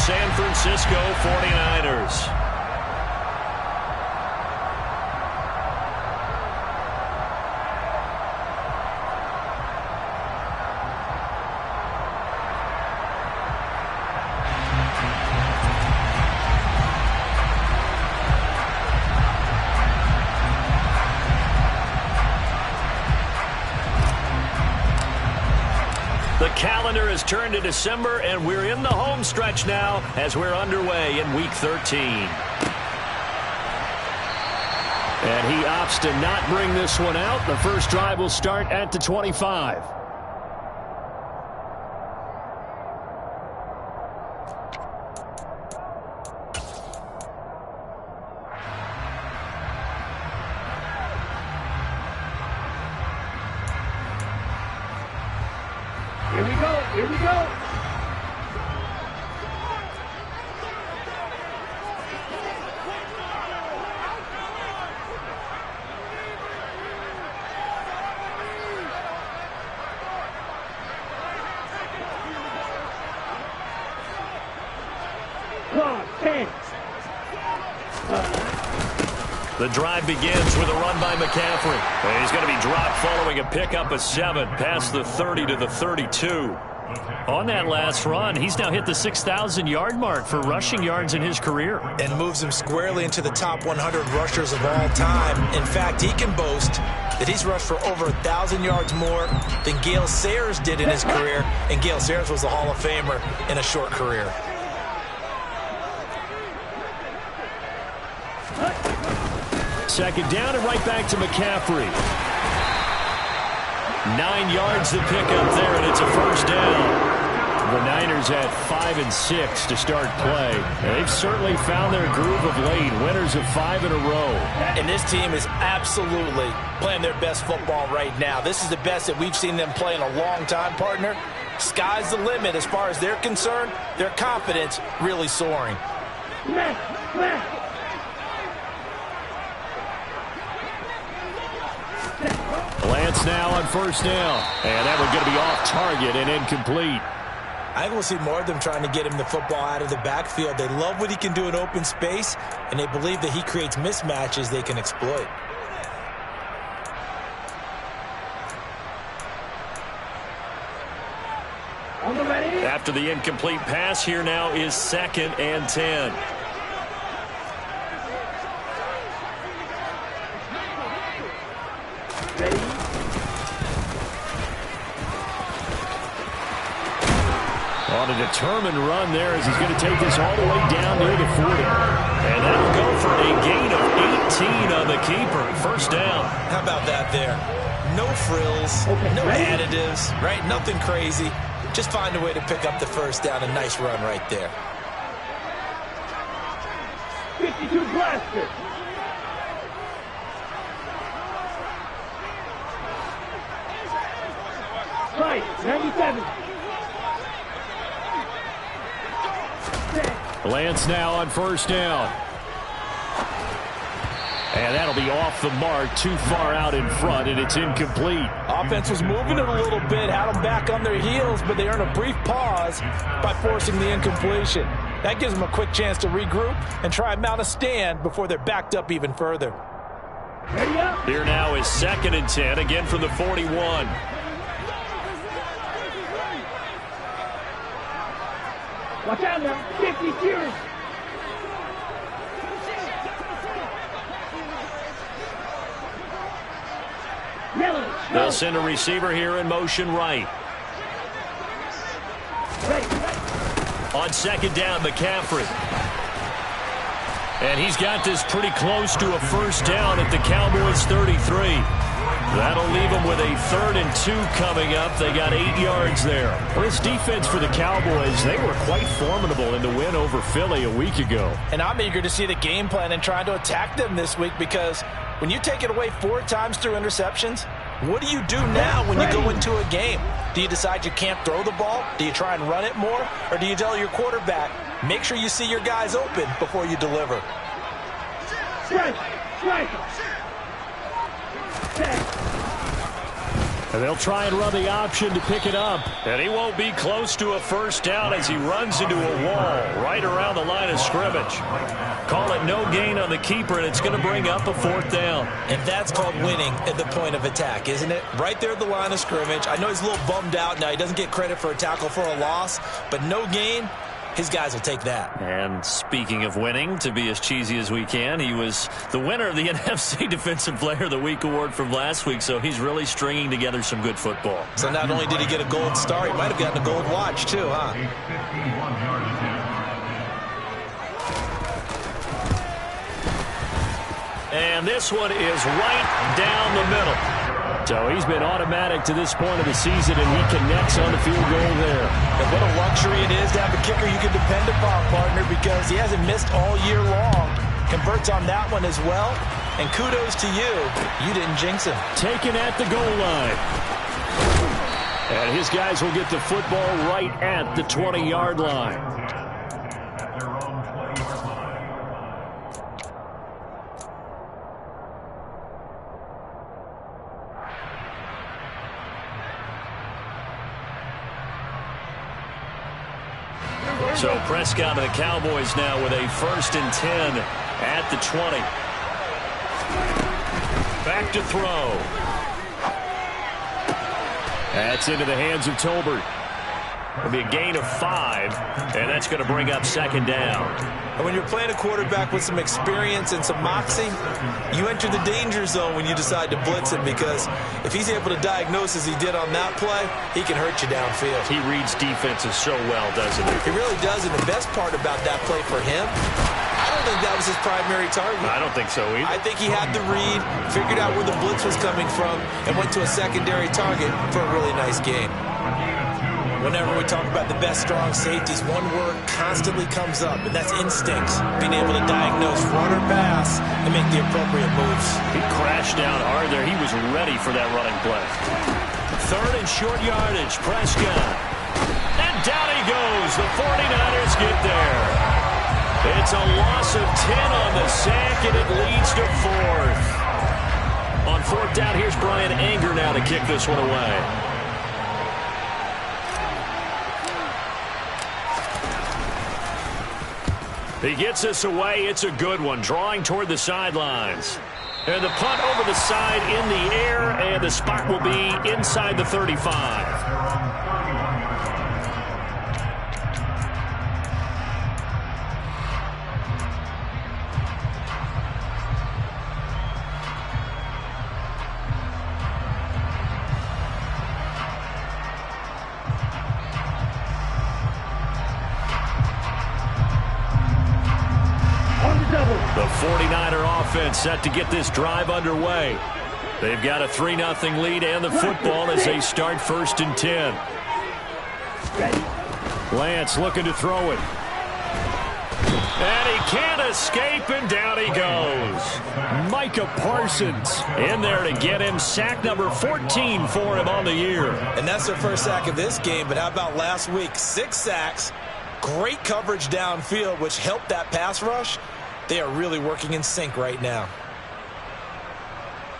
San Francisco 49ers. The calendar has turned to December, and we're in the home stretch now as we're underway in Week 13. And he opts to not bring this one out. The first drive will start at the 25. Here we go, here we go. The drive begins with a run by McCaffrey. And he's going to be dropped following a pickup of 7 past the 30 to the 32. On that last run, he's now hit the 6,000-yard mark for rushing yards in his career. And moves him squarely into the top 100 rushers of all time. In fact, he can boast that he's rushed for over 1,000 yards more than Gale Sayers did in his career. And Gale Sayers was a Hall of Famer in a short career. Second down and right back to McCaffrey. 9 yards to pick up there, and it's a first down. The Niners at 5 and 6 to start play. They've certainly found their groove of late, winners of 5 in a row. And this team is absolutely playing their best football right now. This is the best that we've seen them play in a long time, partner. Sky's the limit as far as they're concerned. Their confidence really soaring. Lance now on first down. And that one's going to be off target and incomplete. I think we'll see more of them trying to get him the football out of the backfield. They love what he can do in open space, and they believe that he creates mismatches they can exploit. After the incomplete pass, here now is 2nd and 10. On a determined run there as he's going to take this all the way down near the 40. And that'll go for a gain of 18 on the keeper. First down. How about that there? No frills, no additives, right? Nothing crazy. Just find a way to pick up the first down. A nice run right there. 52 blaster. Right, 97. Lance now on first down. And that'll be off the mark, too far out in front, and it's incomplete. Offense was moving it a little bit, had them back on their heels, but they earned a brief pause by forcing the incompletion. That gives them a quick chance to regroup and try and mount a stand before they're backed up even further. Here now is 2nd and 10, again from the 41. Watch out now, 52. They'll send a receiver here in motion right. On 2nd down, McCaffrey. And he's got this pretty close to a first down at the Cowboys' 33. That'll leave them with a 3rd and 2 coming up. They got 8 yards there. Well, this defense for the Cowboys, they were quite formidable in the win over Philly a week ago. And I'm eager to see the game plan and trying to attack them this week, because when you take it away 4 times through interceptions, what do you do now when you go into a game? Do you decide you can't throw the ball? Do you try and run it more? Or do you tell your quarterback, make sure you see your guys open before you deliver? And they'll try and run the option to pick it up. And he won't be close to a first down as he runs into a wall right around the line of scrimmage. Call it no gain on the keeper, and it's going to bring up a fourth down. And that's called winning at the point of attack, isn't it? Right there at the line of scrimmage. I know he's a little bummed out now. He doesn't get credit for a tackle for a loss, but no gain. His guys will take that. And speaking of winning, to be as cheesy as we can, he was the winner of the NFC Defensive Player of the Week award from last week, so he's really stringing together some good football. So not only did he get a gold star, he might have gotten a gold watch too, huh? And this one is right down the middle. So he's been automatic to this point of the season, and he connects on the field goal there. And what a luxury it is to have a kicker you can depend upon, partner, because he hasn't missed all year long. Converts on that one as well. And kudos to you. You didn't jinx him. Taken at the goal line. And his guys will get the football right at the 20-yard line. So Prescott and the Cowboys now with a 1st and 10 at the 20. Back to throw. That's into the hands of Tolbert. It'll be a gain of 5, and that's going to bring up 2nd down. And when you're playing a quarterback with some experience and some moxie, you enter the danger zone when you decide to blitz him, because if he's able to diagnose as he did on that play, he can hurt you downfield. He reads defenses so well, doesn't he? He really does, and the best part about that play for him, I don't think that was his primary target. I don't think so either. I think he had the read, figured out where the blitz was coming from, and went to a secondary target for a really nice gain. Whenever we talk about the best strong safeties, one word constantly comes up, and that's instincts. Being able to diagnose run or pass and make the appropriate moves. He crashed down hard there. He was ready for that running play. 3rd and short yardage, Prescott. And down he goes. The 49ers get there. It's a loss of 10 on the sack, and it leads to 4th. On 4th down, here's Brian Anger now to kick this one away. He gets this away. It's a good one, drawing toward the sidelines. And the punt over the side in the air, and the spot will be inside the 35. The 49er offense set to get this drive underway. They've got a 3-0 lead and the football as they start 1st and 10. Lance looking to throw it. And he can't escape, and down he goes. Micah Parsons in there to get him. Sack number 14 for him on the year. And that's their first sack of this game, but how about last week? 6 sacks, great coverage downfield, which helped that pass rush. They are really working in sync right now.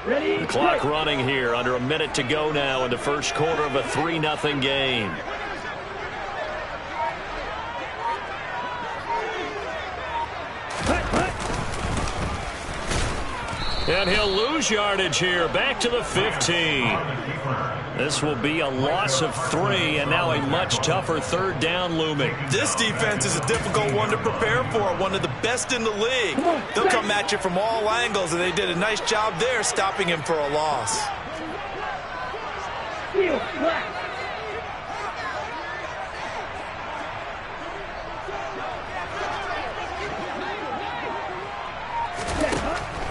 The clock running here, under a minute to go now in the first quarter of a 3-0 game. And he'll lose yardage here, back to the 15. This will be a loss of 3, and now a much tougher 3rd down looming. This defense is a difficult one to prepare for, one of the best in the league. They'll come at you from all angles, and they did a nice job there stopping him for a loss.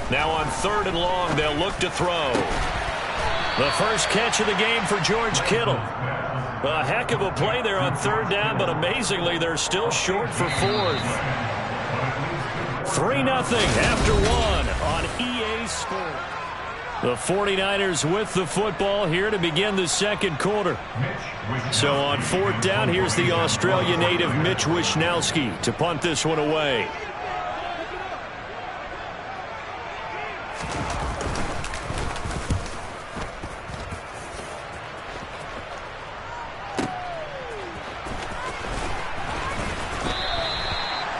Now on 3rd and long, they'll look to throw. The first catch of the game for George Kittle. A heck of a play there on 3rd down, but amazingly, they're still short for 4th. 3-0 after 1 on EA Sports. The 49ers with the football here to begin the 2nd quarter. So on 4th down, here's the Australia native Mitch Wishnowsky to punt this one away.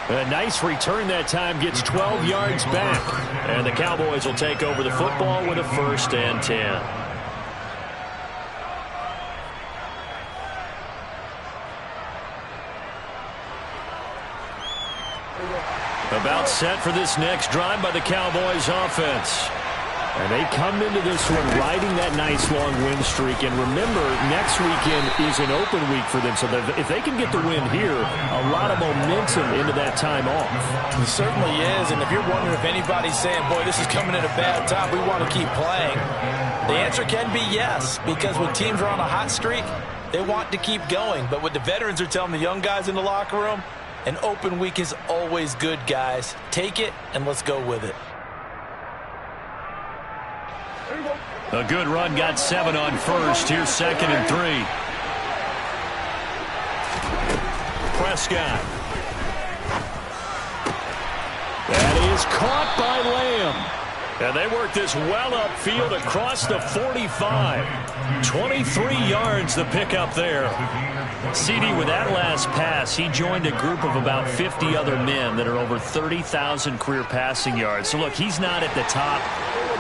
A nice return that time, gets 12 yards back. And the Cowboys will take over the football with a 1st and 10. About set for this next drive by the Cowboys offense. And they come into this one riding that nice long win streak. And remember, next weekend is an open week for them. So if they can get the win here, a lot of momentum into that time off. It certainly is. And if you're wondering if anybody's saying, boy, this is coming at a bad time, we want to keep playing, the answer can be yes. Because when teams are on a hot streak, they want to keep going. But what the veterans are telling the young guys in the locker room, an open week is always good, guys. Take it and let's go with it. A good run, got 7 on 1st. Here's 2nd and 3. Prescott. That is caught by Lamb. And they work this well upfield across the 45. 23 yards the pickup there. CD, with that last pass, he joined a group of about 50 other men that are over 30,000 career passing yards. So, look, he's not at the top,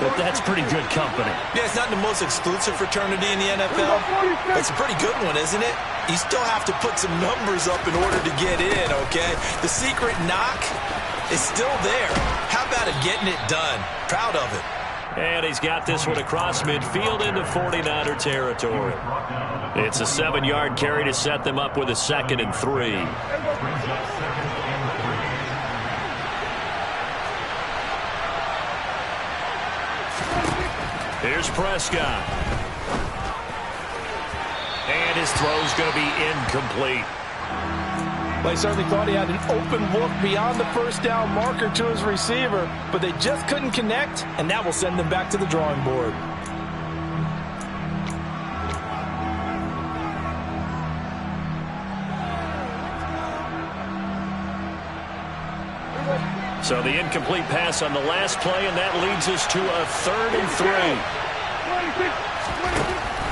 but that's pretty good company. Yeah, it's not the most exclusive fraternity in the NFL, but it's a pretty good one, isn't it? You still have to put some numbers up in order to get in, okay? The secret knock is still there. How about it getting it done? Proud of it. And he's got this one across midfield into 49er territory. It's a 7-yard carry to set them up with a 2nd and 3. Here's Prescott. And his throw's going to be incomplete. They certainly thought he had an open look beyond the 1st down marker to his receiver, but they just couldn't connect, and that will send them back to the drawing board. So the incomplete pass on the last play, and that leads us to a 3rd and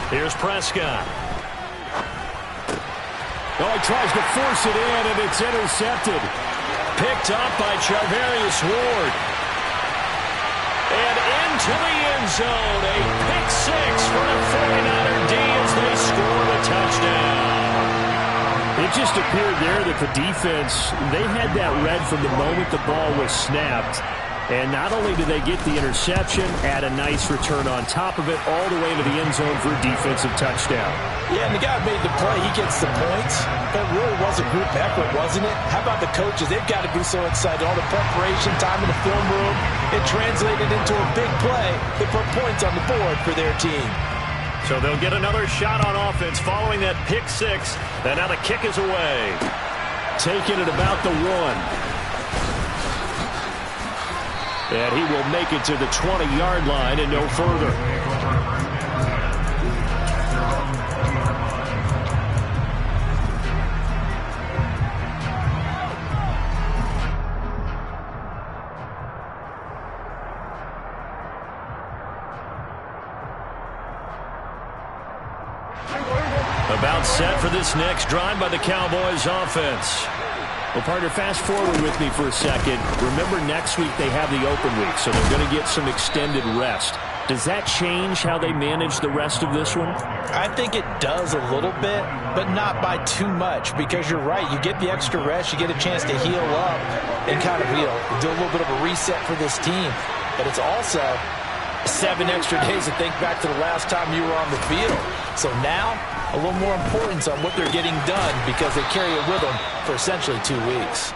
3. Here's Prescott. Oh, he tries to force it in, and it's intercepted. Picked up by Charvarius Ward. And into the end zone. A pick 6 for the 49er D as they score the touchdown. It just appeared there that the defense, they had that read from the moment the ball was snapped. And not only did they get the interception, add a nice return on top of it, all the way to the end zone for a defensive touchdown. Yeah, and the guy made the play. He gets the points. But it really was a group effort, wasn't it? How about the coaches? They've got to be so excited. All the preparation, time in the film room, it translated into a big play that put points on the board for their team. So they'll get another shot on offense following that pick 6. And now the kick is away. Taking it about the 1. And he will make it to the 20-yard line and no further. About set for this next drive by the Cowboys offense. Well, partner, fast forward with me for a second. Remember, next week they have the open week, so they're going to get some extended rest. Does that change how they manage the rest of this one? I think it does a little bit, but not by too much, because you're right. You get the extra rest. You get a chance to heal up and kind of, do a little bit of a reset for this team. But it's also 7 extra days to think back to the last time you were on the field. So now, a little more importance on what they're getting done because they carry it with them for essentially 2 weeks.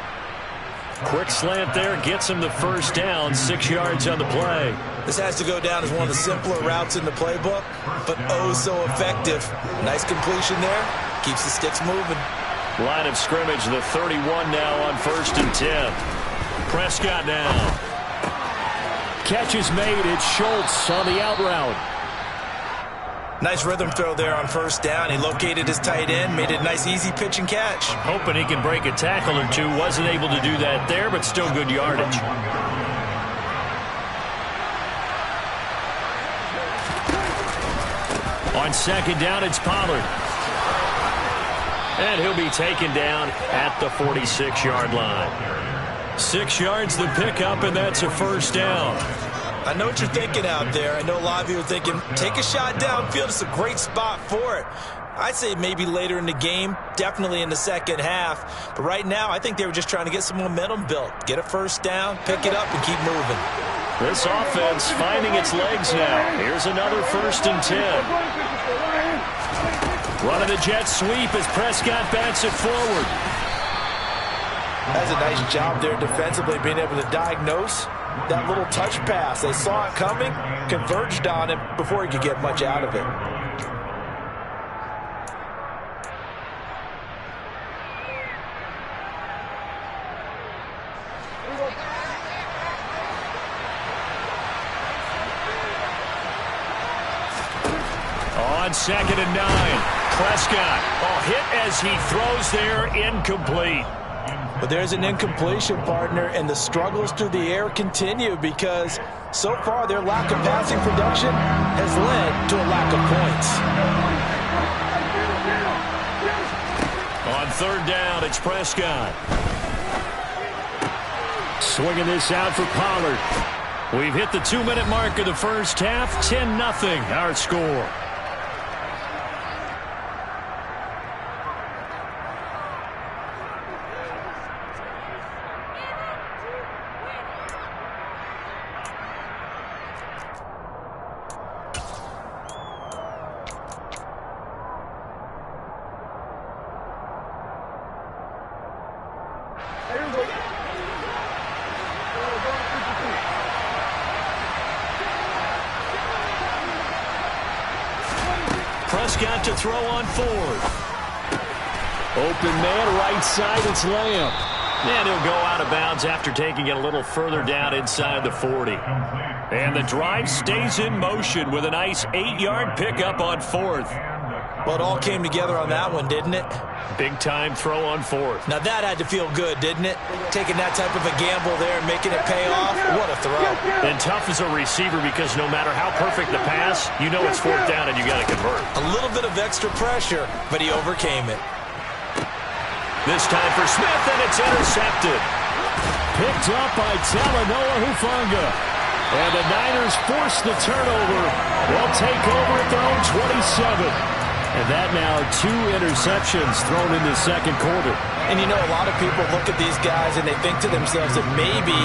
Quick slant there, gets him the 1st down, 6 yards on the play. This has to go down as one of the simpler routes in the playbook, but oh so effective. Nice completion there, keeps the sticks moving. Line of scrimmage, the 31 now on 1st and 10. Prescott now. Catch is made, it's Schultz on the out route. Nice rhythm throw there on 1st down. He located his tight end, made it a nice easy pitch and catch. Hoping he can break a tackle or two. Wasn't able to do that there, but still good yardage. On 2nd down, it's Pollard. And he'll be taken down at the 46-yard line. 6 yards the pickup, and that's a first down. I know what you're thinking out there. I know a lot of you are thinking, take a shot downfield. It's a great spot for it. I'd say maybe later in the game, definitely in the second half. But right now, I think they were just trying to get some momentum built. Get a first down, pick it up, and keep moving. This offense finding its legs now. Here's another 1st and 10. Running the jet sweep as Prescott bats it forward. That's a nice job there defensively, being able to diagnose that little touch pass. They saw it coming, converged on him before he could get much out of it. On 2nd and 9, Prescott. Hit as he throws there, incomplete. But there's an incompletion, partner, and the struggles through the air continue because so far their lack of passing production has led to a lack of points. On 3rd down, it's Prescott. Swinging this out for Pollard. We've hit the 2-minute mark of the first half. 10-0 our score. Prescott to throw on 4th. Open man, right side, it's Lamb. And he'll go out of bounds after taking it a little further down inside the 40. And the drive stays in motion with a nice 8-yard pickup on 4th. Well, it all came together on that one, didn't it? Big-time throw on 4th. Now that had to feel good, didn't it? Taking that type of a gamble there and making it pay off. What a throw. And tough as a receiver because no matter how perfect the pass, you know it's 4th down and you got to convert. A little bit of extra pressure, but he overcame it. This time for Smith, and it's intercepted. Picked up by Talanoa Hufanga. And the Niners force the turnover. They'll take over at their own 27. And that now 2 interceptions thrown in the second quarter. And you know, a lot of people look at these guys and they think to themselves that maybe,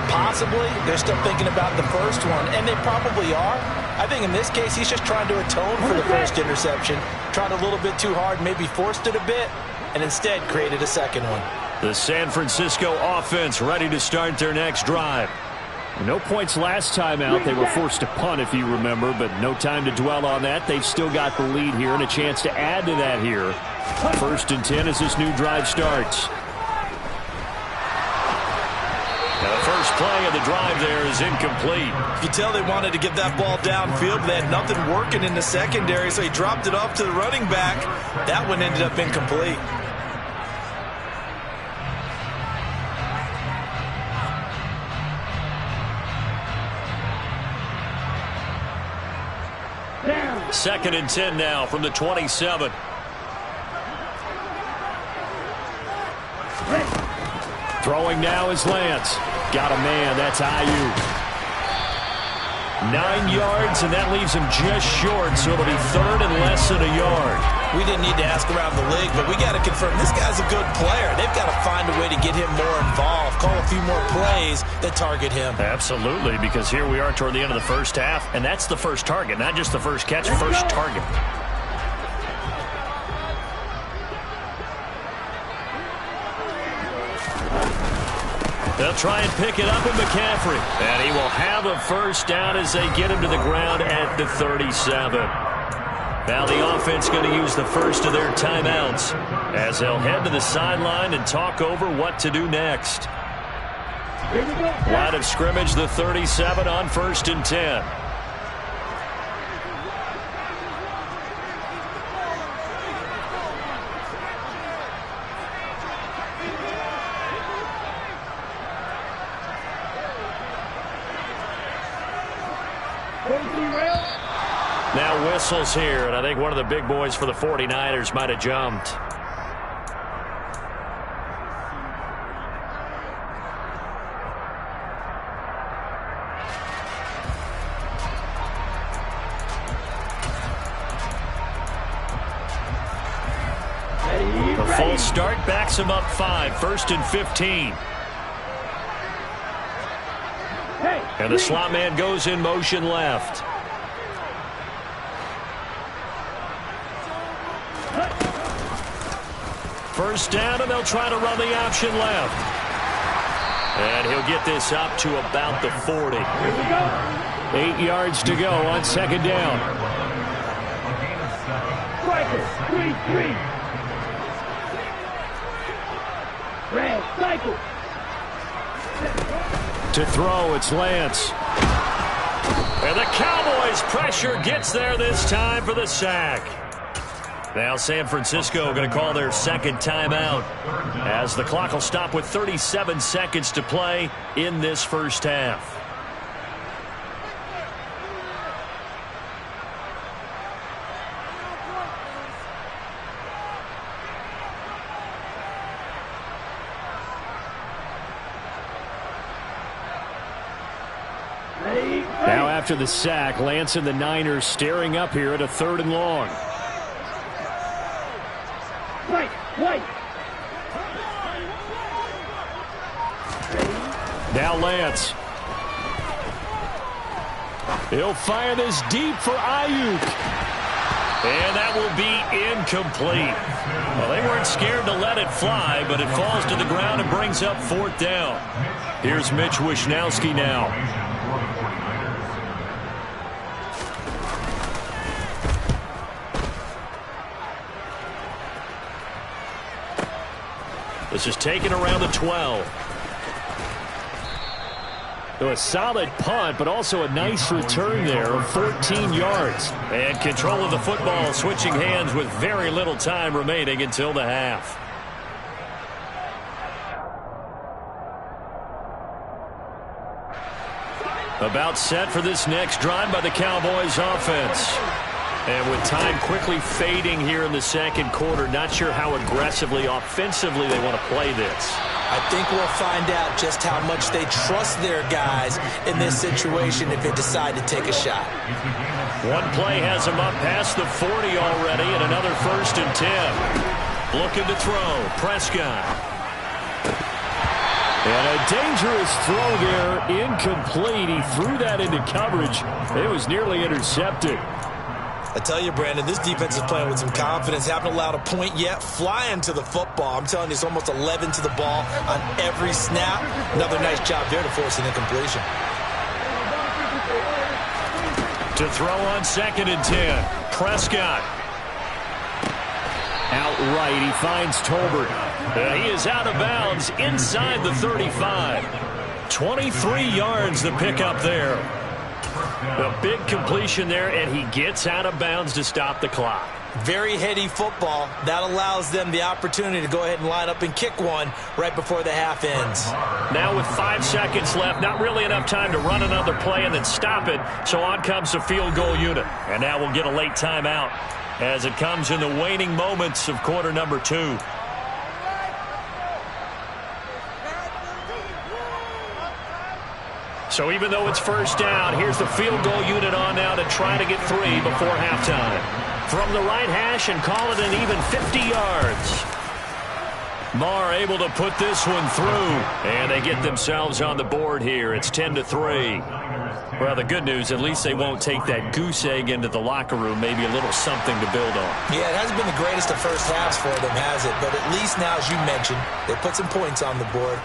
possibly, they're still thinking about the first one. And they probably are. I think in this case, he's just trying to atone for the first interception. Tried a little bit too hard, maybe forced it a bit, and instead created a second one. The San Francisco offense ready to start their next drive. No points last time out. They were forced to punt, if you remember, but no time to dwell on that. They've still got the lead here and a chance to add to that here. 1st and 10 as this new drive starts. And the first play of the drive there is incomplete. You tell they wanted to get that ball downfield, but they had nothing working in the secondary, so he dropped it off to the running back. That one ended up incomplete. Down. 2nd and 10 now from the 27. Throwing now is Lance. Got a man. That's Ayuk. 9 yards, and that leaves him just short, so it'll be 3rd and less than a yard. We didn't need to ask around the league, but we got to confirm this guy's a good player. They've got to find a way to get him more involved, call a few more plays that target him. Absolutely, because here we are toward the end of the first half, and that's the first target, not just the first catch, first target. They'll try and pick it up with McCaffrey. And he will have a first down as they get him to the ground at the 37. Now the offense going to use the first of their timeouts as they'll head to the sideline and talk over what to do next. Line of scrimmage, the 37 on 1st and 10. Now whistles here, and I think one of the big boys for the 49ers might have jumped. start backs him up 5, 1st and 15. And the slot man goes in motion left. First down, and they'll try to run the option left. And he'll get this up to about the 40. 8 yards to go on second down. Red, cycle. To throw, it's Lance. And the Cowboys' pressure gets there this time for the sack. Now San Francisco going to call their second timeout as the clock will stop with 37 seconds to play in this first half. Now after the sack, Lance and the Niners staring up here at a 3rd and long. Now Lance. He'll fire this deep for Ayuk. And that will be incomplete. Well, they weren't scared to let it fly, but it falls to the ground and brings up 4th down. Here's Mitch Wishnowsky now. This is taken around the 12. So a solid punt, but also a nice return there of 14 yards. And control of the football, switching hands with very little time remaining until the half. About set for this next drive by the Cowboys offense. And with time quickly fading here in the second quarter, not sure how aggressively, offensively they want to play this. I think we'll find out just how much they trust their guys in this situation if they decide to take a shot. One play has them up past the 40 already, and another 1st and 10. Looking to throw, Prescott. And a dangerous throw there, incomplete. He threw that into coverage. It was nearly intercepted. I tell you, Brandon, this defense is playing with some confidence. Haven't allowed a point yet. Flying to the football. I'm telling you, it's almost 11 to the ball on every snap. Another nice job there to force an incompletion. To throw on 2nd and 10. Prescott. Outright, he finds Tolbert. He is out of bounds inside the 35. 23 yards the pickup there. A big completion there, and he gets out of bounds to stop the clock. Very heady football. That allows them the opportunity to go ahead and line up and kick one right before the half ends. Now with 5 seconds left, not really enough time to run another play and then stop it, so on comes the field goal unit. And now we'll get a late timeout as it comes in the waning moments of quarter number 2. So even though it's first down, here's the field goal unit on now to try to get 3 before halftime. From the right hash and call it an even 50 yards. Marr able to put this one through, and they get themselves on the board here. It's 10-3. Well, the good news, at least they won't take that goose egg into the locker room. Maybe a little something to build on. Yeah, it hasn't been the greatest of first halves for them, has it? But at least now, as you mentioned, they put some points on the board.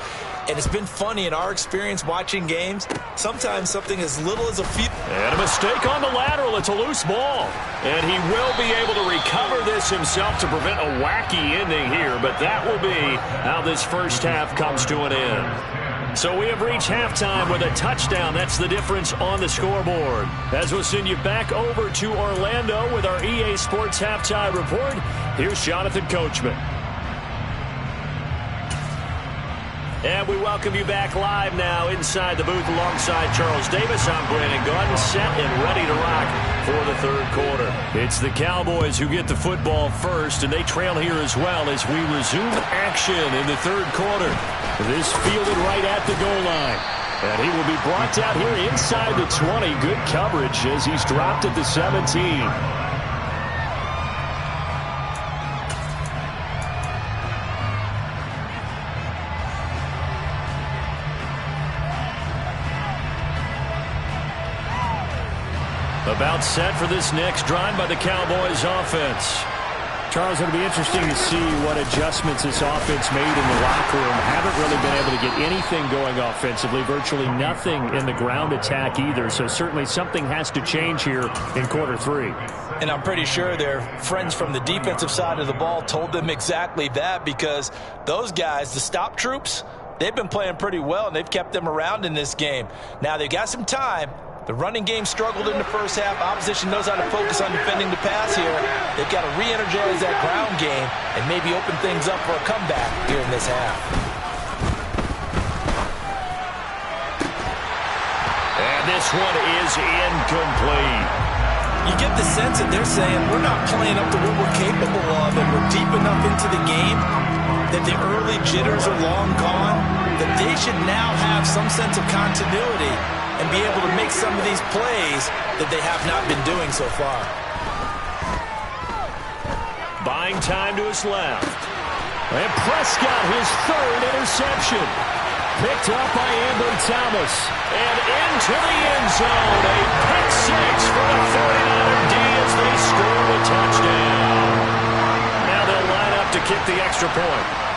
And it's been funny in our experience watching games. Sometimes something as little as a few. And a mistake on the lateral. It's a loose ball. And he will be able to recover this himself to prevent a wacky ending here. But that will be how this first half comes to an end. So we have reached halftime with a touchdown. That's the difference on the scoreboard. As we'll send you back over to Orlando with our EA Sports Halftime Report, here's Jonathan Coachman. And we welcome you back live now inside the booth alongside Charles Davis. I'm Brandon Gordon, set and ready to rock for the third quarter. It's the Cowboys who get the football first, and they trail here as well as we resume action in the third quarter. This fielded right at the goal line. And he will be brought down here inside the 20. Good coverage as he's dropped at the 17. About set for this next drive by the Cowboys offense. Charles, it'll be interesting to see what adjustments this offense made in the locker room. Haven't really been able to get anything going offensively, virtually nothing in the ground attack either. So certainly something has to change here in quarter 3. And I'm pretty sure their friends from the defensive side of the ball told them exactly that, because those guys, the stop troops, they've been playing pretty well, and they've kept them around in this game. Now they've got some time. The running game struggled in the first half. Opposition knows how to focus on defending the pass here. They've got to re-energize that ground game and maybe open things up for a comeback here in this half. And this one is incomplete. You get the sense that they're saying we're not playing up to what we're capable of, and we're deep enough into the game that the early jitters are long gone, that they should now have some sense of continuity and be able to make some of these plays that they have not been doing so far. Buying time to his left. And Prescott, his third interception. Picked up by Ambry Thomas. And into the end zone. A pick six for the 49er D as they score a touchdown. Now they'll line up to kick the extra point.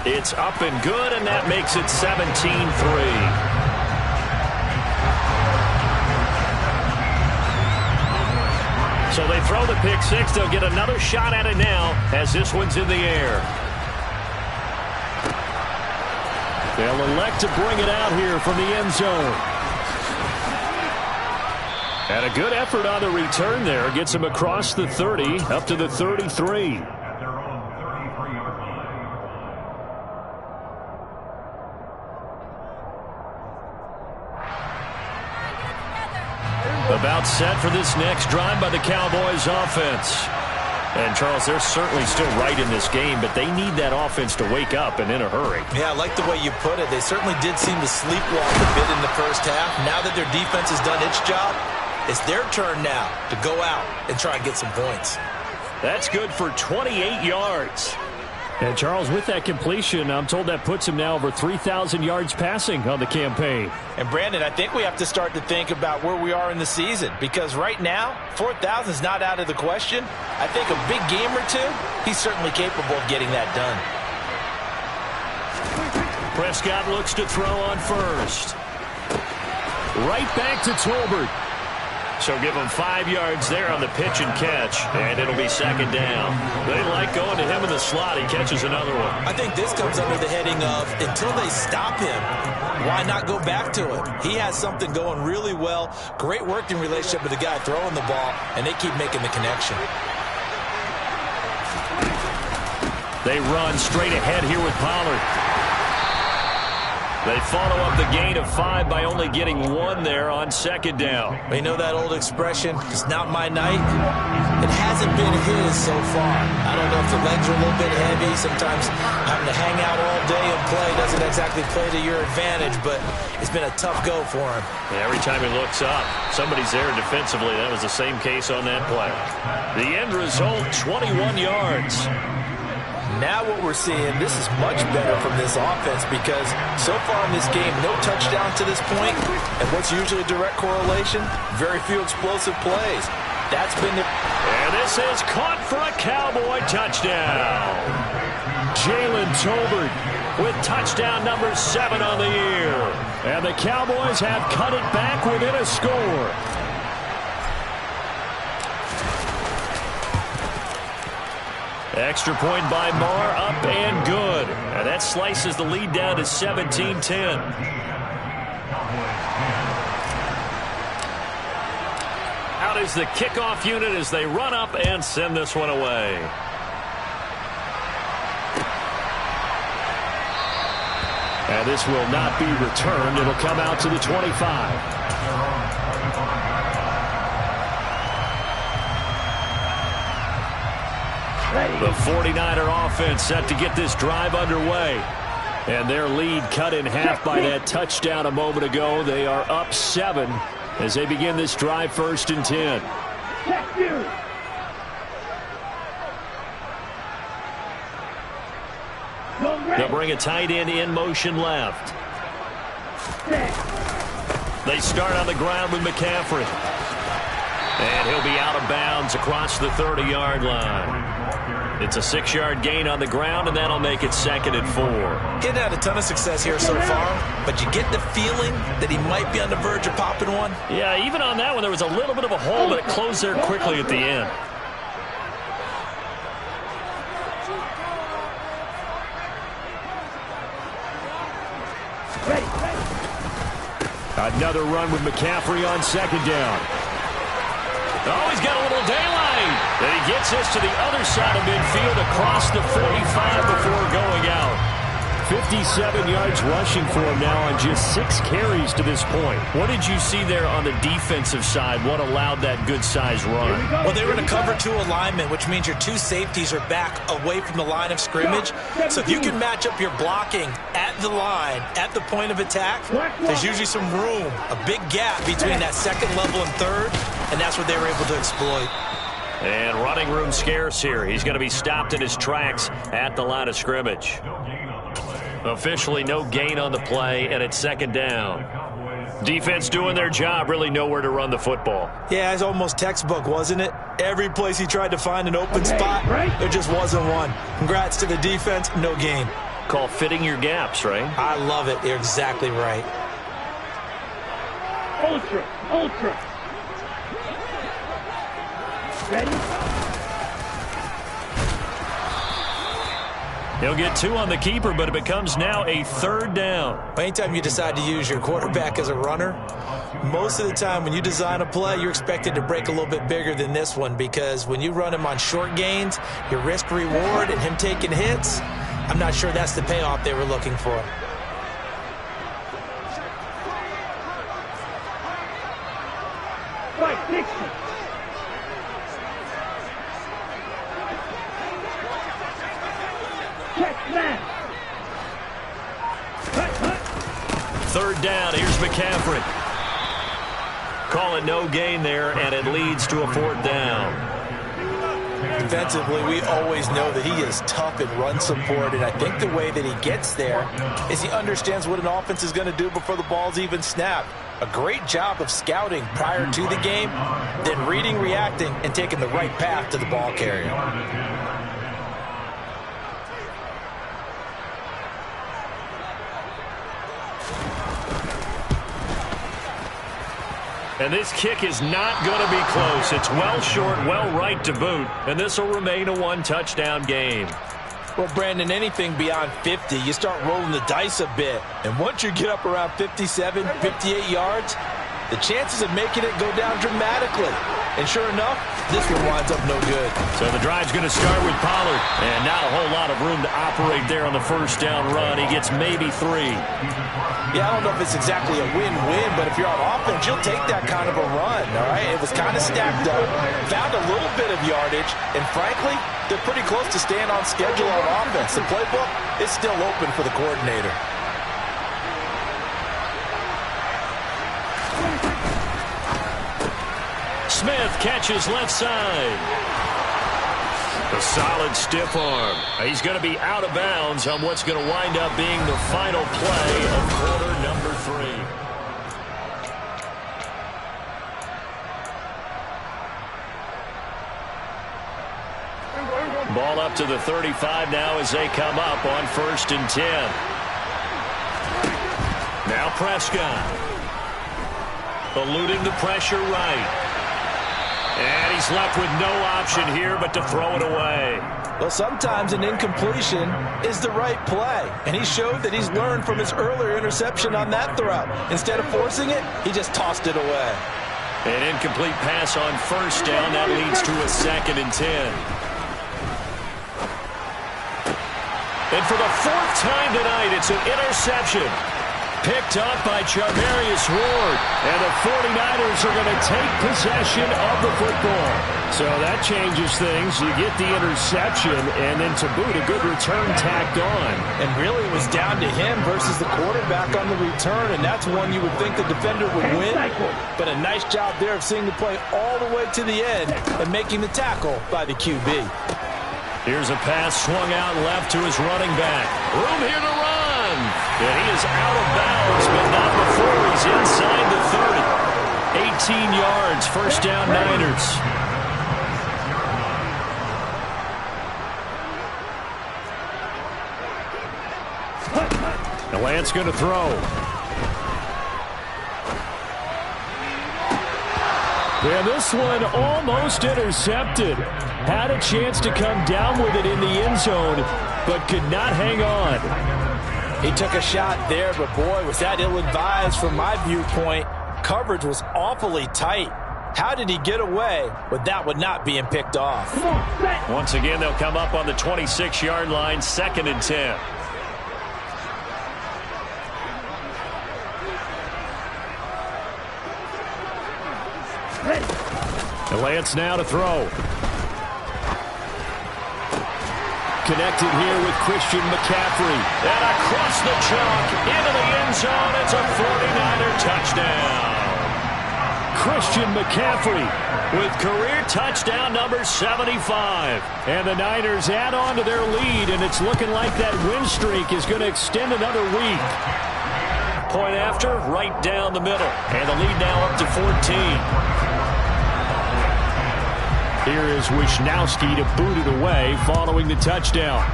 It's up and good, and that makes it 17-3. So they throw the pick six. They'll get another shot at it now as this one's in the air. They'll elect to bring it out here from the end zone. And a good effort on the return there. Gets him across the 30, up to the 33. About set for this next drive by the Cowboys offense. And, Charles, they're certainly still right in this game, but they need that offense to wake up and in a hurry. Yeah, I like the way you put it. They certainly did seem to sleepwalk a bit in the first half. Now that their defense has done its job, it's their turn now to go out and try and get some points. That's good for 28 yards. And, Charles, with that completion, I'm told that puts him now over 3,000 yards passing on the campaign. And, Brandon, I think we have to start to think about where we are in the season, because right now, 4,000 is not out of the question. I think a big game or two, he's certainly capable of getting that done. Prescott looks to throw on first. Right back to Tolbert. So give him 5 yards there on the pitch and catch, and it'll be second down. They like going to him in the slot. He catches another one. I think this comes under the heading of, until they stop him, why not go back to him? He has something going really well. Great working relationship with the guy throwing the ball, and they keep making the connection. They run straight ahead here with Pollard. They follow up the gain of 5 by only getting 1 there on second down. You know that old expression, it's not my night? It hasn't been his so far. I don't know if the legs are a little bit heavy. Sometimes having to hang out all day and play doesn't exactly play to your advantage, but it's been a tough go for him. Yeah, every time he looks up, somebody's there defensively. That was the same case on that play. The end result, 21 yards. Now what we're seeing, this is much better from this offense, because so far in this game, no touchdown to this point, and what's usually a direct correlation? Very few explosive plays. That's been the... And this is caught for a Cowboy touchdown. Jalen Tolbert with touchdown number 7 on the year. And the Cowboys have cut it back within a score. Extra point by Marr, up and good. And that slices the lead down to 17-10. Out is the kickoff unit as they run up and send this one away. And this will not be returned. It'll come out to the 25. The 49er offense set to get this drive underway. And their lead cut in half by that touchdown a moment ago. They are up 7 as they begin this drive, 1st and 10. They'll bring a tight end in motion left. They start on the ground with McCaffrey. And he'll be out of bounds across the 30-yard line. It's a 6-yard gain on the ground, and that'll make it 2nd and 4. He hadn't had a ton of success here so far, but you get the feeling that he might be on the verge of popping one. Yeah, even on that one, there was a little bit of a hole, but it closed there quickly at the end. Another run with McCaffrey on 2nd down. Oh, he's got a little daylight. And he gets this to the other side of midfield across the 45 before going out. 57 yards rushing for him now on just 6 carries to this point. What did you see there on the defensive side? What allowed that good-sized run? Well, they were in a cover 2 alignment, which means your 2 safeties are back away from the line of scrimmage. So if you can match up your blocking at the line, at the point of attack, there's usually some room, a big gap between that 2nd level and 3rd, and that's what they were able to exploit. And running room scarce here. He's going to be stopped in his tracks at the line of scrimmage. Officially no gain on the play, and it's 2nd down. Defense doing their job, really nowhere to run the football. Yeah, it's almost textbook, wasn't it? Every place he tried to find an open spot, there just wasn't one. Congrats to the defense, no gain. Call fitting your gaps, right? I love it. You're exactly right. Ultra. Ready? He'll get 2 on the keeper, but it becomes now a 3rd down. Anytime you decide to use your quarterback as a runner, most of the time when you design a play, you're expected to break a little bit bigger than this one, because when you run him on short gains, your risk-reward and him taking hits, I'm not sure that's the payoff they were looking for. Right, 60. Third down, here's McCaffrey. Call it no gain there, and it leads to a 4th down. Defensively, we always know that he is tough in run support, and I think the way that he gets there is he understands what an offense is going to do before the ball's even snapped. A great job of scouting prior to the game, then reading, reacting, and taking the right path to the ball carrier. And this kick is not going to be close. It's well short, well right to boot, and this will remain a 1-touchdown game. Well, Brandon, anything beyond 50, you start rolling the dice a bit. And once you get up around 57, 58 yards, the chances of making it go down dramatically. And sure enough, this one winds up no good. So the drive's going to start with Pollard. And not a whole lot of room to operate there on the 1st down run. He gets maybe 3. Yeah, I don't know if it's exactly a win-win, but if you're on offense, you'll take that kind of a run, all right? It was kind of stacked up, found a little bit of yardage, and frankly, they're pretty close to staying on schedule on offense. The playbook is still open for the coordinator. Smith catches left side. A solid stiff arm. He's going to be out of bounds on what's going to wind up being the final play of quarter number 3. Ball up to the 35 now as they come up on 1st and 10. Now Prescott. Eluding the pressure right. And he's left with no option here but to throw it away. Well, sometimes an incompletion is the right play. And he showed that he's learned from his earlier interception on that throw. Instead of forcing it, he just tossed it away. An incomplete pass on 1st down. That leads to a 2nd and 10. And for the 4th time tonight, it's an interception. Picked up by Charvarius Ward. And the 49ers are going to take possession of the football. So that changes things. You get the interception, and then to boot, a good return tacked on. And really it was down to him versus the quarterback on the return, and that's one you would think the defender would win. But a nice job there of seeing the play all the way to the end and making the tackle by the QB. Here's a pass swung out left to his running back. Room here to run. And he is out of bounds, but not before he's inside the 30. 18 yards, first down Niners. And Lance going to throw. And this one almost intercepted. Had a chance to come down with it in the end zone, but could not hang on. He took a shot there, but boy, was that ill-advised from my viewpoint. Coverage was awfully tight. How did he get away with that one not being picked off? Once again, they'll come up on the 26-yard line, 2nd and 10. And Lance now to throw. Connected here with Christian McCaffrey. And across the chalk, into the end zone. It's a 49er touchdown. Christian McCaffrey with career touchdown number 75. And the Niners add on to their lead, and it's looking like that win streak is going to extend another week. Point after, right down the middle. And the lead now up to 14. Here is Wisnowski to boot it away following the touchdown.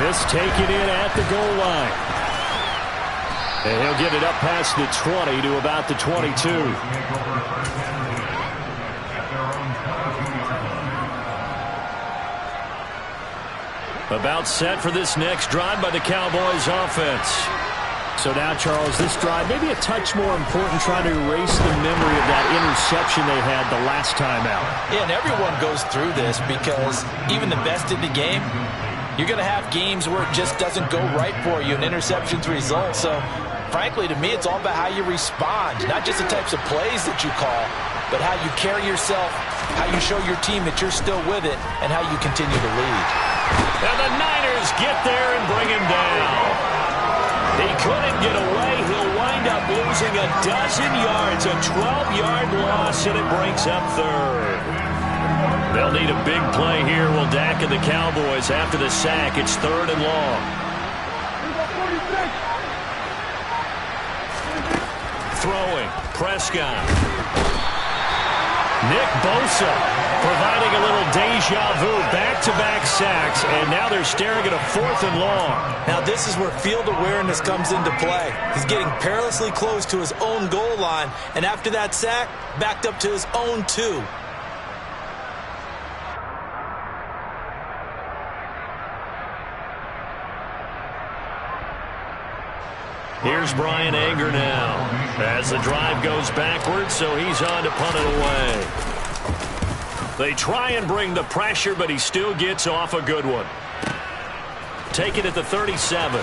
This taken in at the goal line. And he'll get it up past the 20 to about the 22. About set for this next drive by the Cowboys offense. So now, Charles, this drive maybe a touch more important, trying to erase the memory of that interception they had the last time out. Yeah, and everyone goes through this because even the best in the game, you're going to have games where it just doesn't go right for you and interceptions result. So, frankly, to me, it's all about how you respond, not just the types of plays that you call, but how you carry yourself, how you show your team that you're still with it, and how you continue to lead. And the Niners get there and bring him down. He couldn't get away. He'll wind up losing a dozen yards, a 12-yard loss, and it breaks up third. They'll need a big play here. Will Dak and the Cowboys after the sack. It's 3rd and long. Throwing. Prescott. Nick Bosa providing a little deja vu, back-to-back sacks, and now they're staring at a 4th and long. Now this is where field awareness comes into play. He's getting perilously close to his own goal line, and after that sack, backed up to his own 2. Here's Brian Anger now as the drive goes backwards, so he's on to punt it away. They try and bring the pressure, but he still gets off a good one. Take it at the 37.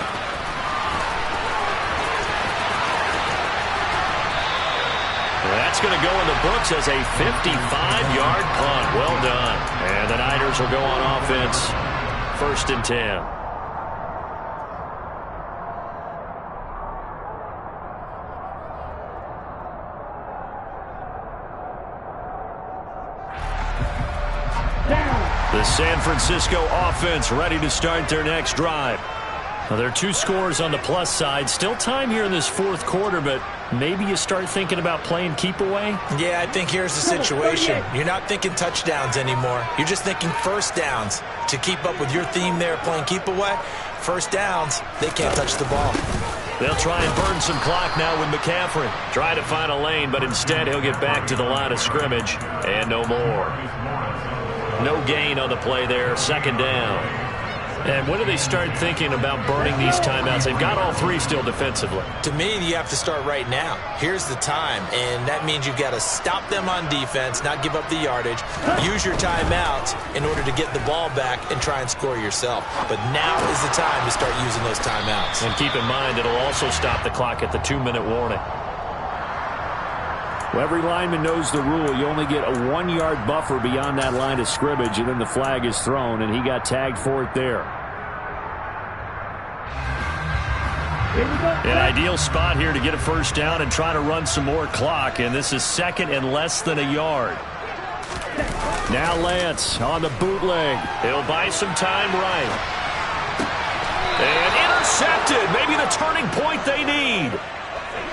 That's going to go in the books as a 55-yard punt. Well done. And the Niners will go on offense. 1st and 10. The San Francisco offense ready to start their next drive. Now, there are 2 scores on the plus side. Still time here in this 4th quarter, but maybe you start thinking about playing keep away? Yeah, I think here's the situation. You're not thinking touchdowns anymore. You're just thinking first downs. To keep up with your theme there, playing keep away, first downs, they can't touch the ball. They'll try and burn some clock now with McCaffrey. Try to find a lane, but instead he'll get back to the line of scrimmage. And no more. No gain on the play there, 2nd down. And when do they start thinking about burning these timeouts? They've got all 3 still defensively. To me, you have to start right now. Here's the time, and that means you've got to stop them on defense, not give up the yardage, use your timeouts in order to get the ball back and try and score yourself. But now is the time to start using those timeouts. And keep in mind, it'll also stop the clock at the 2-minute warning. Well, every lineman knows the rule. You only get a 1-yard buffer beyond that line of scrimmage, and then the flag is thrown, and he got tagged for it there. An ideal spot here to get a first down and try to run some more clock, and this is 2nd and less than a yard. Now Lance on the bootleg. He'll buy some time right. And intercepted. Maybe the turning point they need.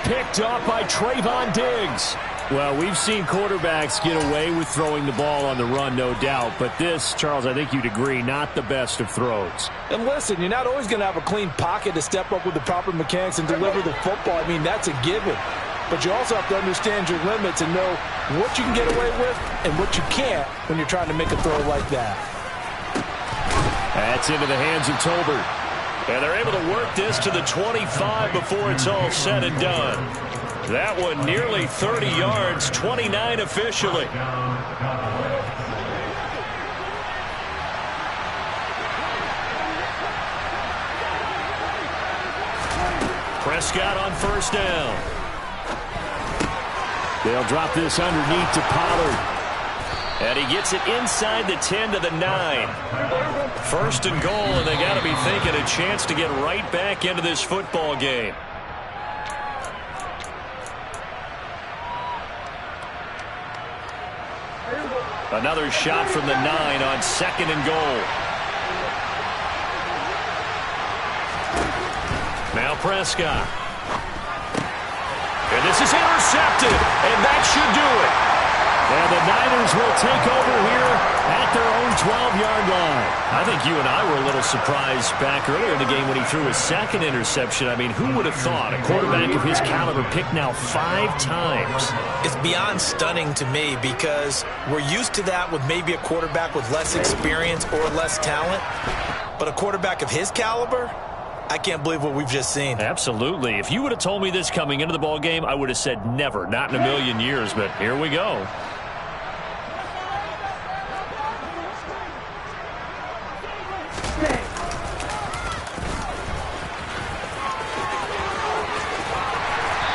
Picked up by Trayvon Diggs. Well, we've seen quarterbacks get away with throwing the ball on the run, no doubt. But this, Charles, I think you'd agree, not the best of throws. And listen, you're not always going to have a clean pocket to step up with the proper mechanics and deliver the football. I mean, that's a given. But you also have to understand your limits and know what you can get away with and what you can't when you're trying to make a throw like that. That's into the hands of Tolbert. And they're able to work this to the 25 before it's all said and done. That one nearly 30 yards, 29 officially. Prescott on first down. They'll drop this underneath to Pollard. And he gets it inside the 10 to the 9. First and goal, and they got to be thinking a chance to get right back into this football game. Another shot from the 9 on second and goal. Now Prescott. And this is intercepted, and that should do it. And the Niners will take over here at their own 12-yard line. I think you and I were a little surprised back earlier in the game when he threw his second interception. I mean, who would have thought a quarterback of his caliber picked now 5 times? It's beyond stunning to me because we're used to that with maybe a quarterback with less experience or less talent. But a quarterback of his caliber, I can't believe what we've just seen. Absolutely. If you would have told me this coming into the ball game, I would have said never, not in a million years. But here we go.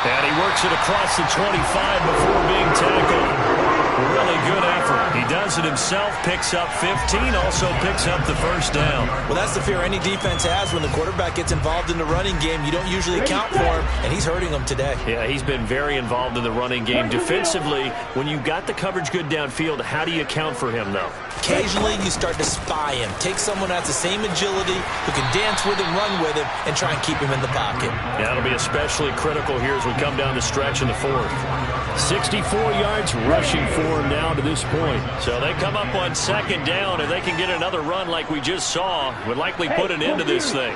And he works it across the 25 before being tackled. Really good effort. He does it himself, picks up 15, also picks up the first down. Well, that's the fear any defense has when the quarterback gets involved in the running game. You don't usually account for him, and he's hurting them today. Yeah, he's been very involved in the running game. Defensively, when you've got the coverage good downfield, how do you account for him, though? Occasionally, you start to spy him. Take someone that has the same agility, who can dance with him, run with him, and try and keep him in the pocket. Yeah, that'll be especially critical here as we come down the stretch in the fourth. 64 yards rushing for him now to this point. So they come up on second down, and they can get another run like we just saw. Would likely put an end to this thing.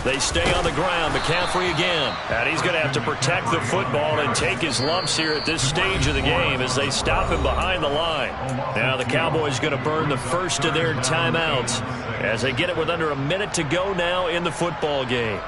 They stay on the ground. McCaffrey again. And he's going to have to protect the football and take his lumps here at this stage of the game as they stop him behind the line. Now the Cowboys going to burn the first of their timeouts as they get it with under a minute to go now in the football game.